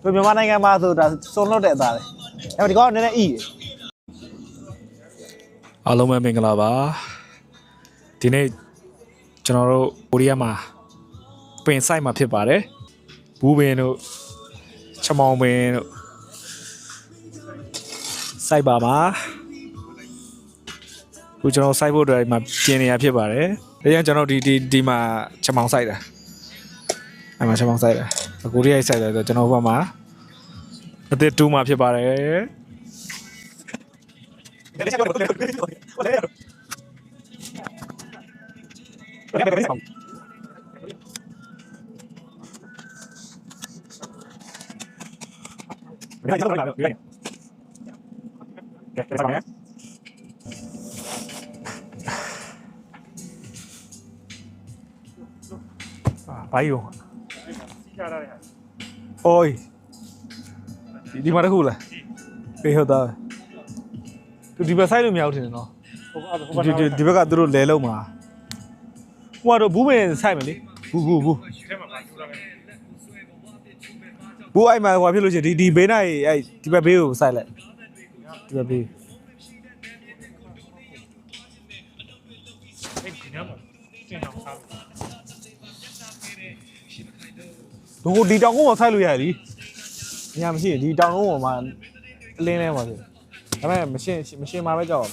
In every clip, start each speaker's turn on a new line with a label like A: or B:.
A: သူမြန်မာနိုင်ငံမှာဆိုတာစုံလို့တဲ့အသားလေအဲ့ဒီကောင်နည်းနည်းအီး
B: အားလုံးပဲမင်္ဂလာပါဒီနေ့ကျွန်တော်တို့ကိုရီးယားမှာပင်ဆိုင်မှာဖြစ်ပါတယ်ဘူးပင်တို့ချမောင်ပင်တို့စိုက်ပါမှာခုကျွန်တော်စိုက်ဖို့အတွက်မှာပြင်နေရဖြစ်ပါတယ်ဒါကြောင့်ကျွန်တော်ဒီမှာချမောင်စိုက်တာအဲ့မှာချမောင်စိုက်တာကိုရီးယားစိုက်တယ်ဆိုတော့ကျွန်တော်ဘက်မှာအသစ်2မှာဖြစ်ပါတယ်ဘာယူအိုးဒီမှာတခုလားပေးဟုတ်သားသူဒီဘက်ဆိုင်လို့မရဘူးထင်တယ်နော်ဒီဘက်ကသူတို့လဲလုံးမှာဟိုကတော့ဘူးပင်ဆိုင်မယ်လေဘူးအဲ့မှာဟိုဖြစ်လို့ရှိရင်ဒီဘေးနိုင်အဲ့ဒီဘက်ဘေးကိုစိုက်လိုက်ဒီဘက်ဘေးဒီတောင်ကုန်းမှာစိုက်လို့ရတယ်လीညမရှိရင်ဒီတောင်ကုန်းပေါ်မှာအလင်းလဲမှာဖြစ်ဒါပေမဲ့မရှင်းမှာပဲကြောက်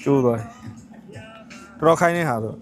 B: ကျိုးသွားတော်ခိုင်းနေဟာဆို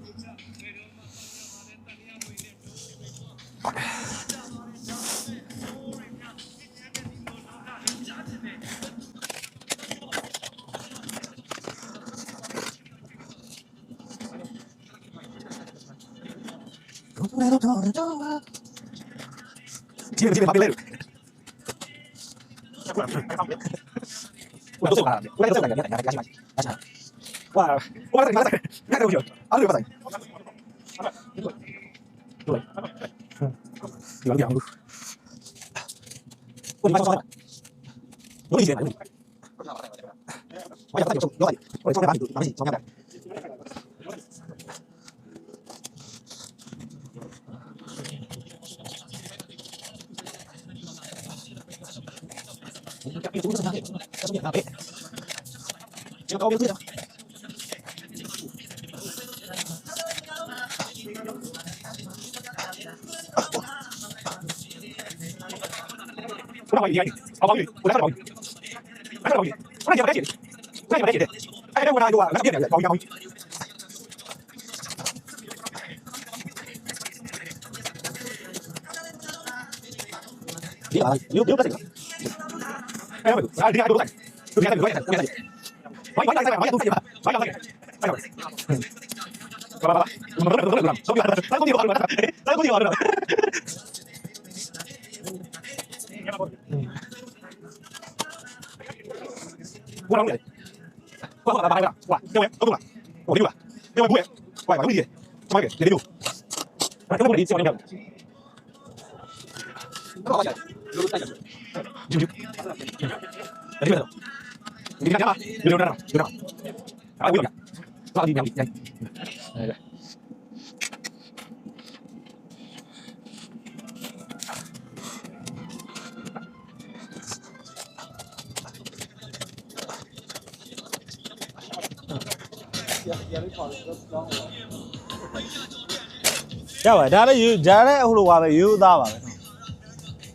B: ရပါဒါလည်းဟိုလိုပါပဲရိုးသားပါပဲ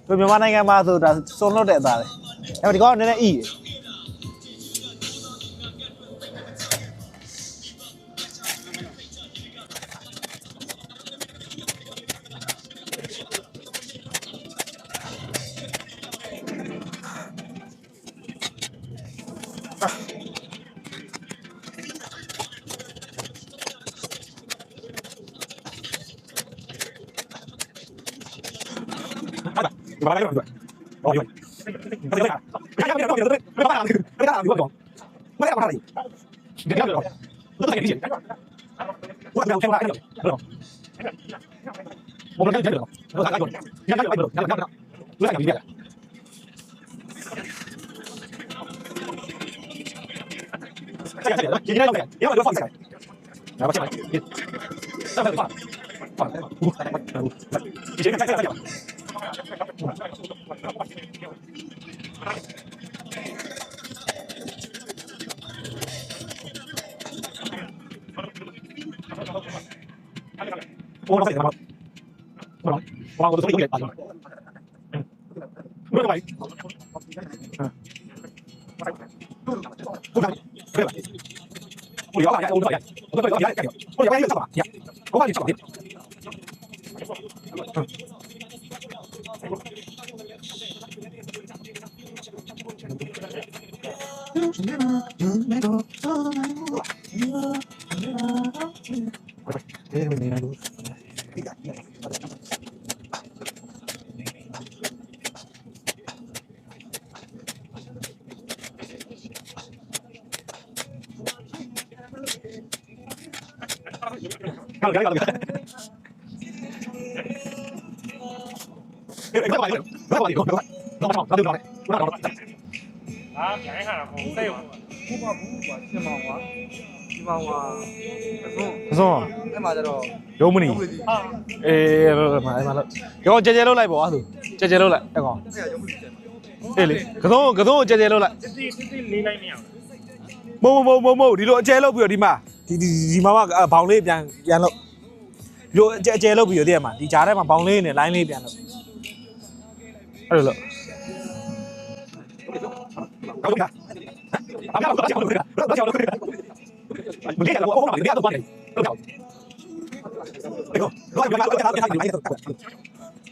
B: သူမြန်မာနိုင်ငံမှာဆိုတာစုံလို့တဲ့အသားလေအဲ့ဒီကောင်နည်းနည်းအီး ဒီမှာလိုက်တော့ဟောပြောဒါကြရရတော့ပြောတယ်ဘာလာလဲဘာလာလဲပြောမရပါဘူးဒီကတော့တော့တကယ်ကြီးဘာပြောခဲ့ပါလဲဟုတ်ဘောလုံးကြည့်တော့တော့ကားကြောရရရတော့ရရတော့လူလိုက်ပြီးပြ这个要不要放下来？来吧，下来。放。你先看看。我老板，我都说有点大了。不来。不来。不来。我聊大家，我聊大家，我聊大家，我聊大家上吧，呀，我把你上吧。看了，
C: 啊，便宜看了，再有。不怕不怕，起码我，
B: 不送，
C: 哎妈的喽，
B: 有没你？
C: 啊，
B: 哎，妈了，给我姐姐楼来不？姐姐楼来，那个。哎嘞，可懂姐姐楼来。
C: 这离来年。
B: 冇，ဒီလိုအကျဲလောက်ပြီးတော့ဒီမှာဒီမှာဘောင်လေးပြန်လို့ဒီလိုအကျဲလောက်ပြီးတော့တည်းမှာဒီကြားထဲမှာဘောင်လေးနဲ့ line လေးပြန်လို့အဲ့လိုလို့ကောင်းပြီလားအမေကတော့ကြောက်လို့ကြောက်လို့မလေးကတော့ဘာလို့လဲတော့ဘာလဲတော့ကြောက်ဒီကောတော့ဘာလို့လဲတော့အဲ့ဒါ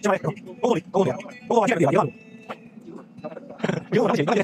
B: ကျမကိုဘာဖြစ်လဲရောတော့ချင်းဘာလဲ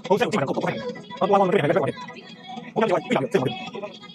B: 好，再有这个，我不会，我这边来，我这边来，我这边来，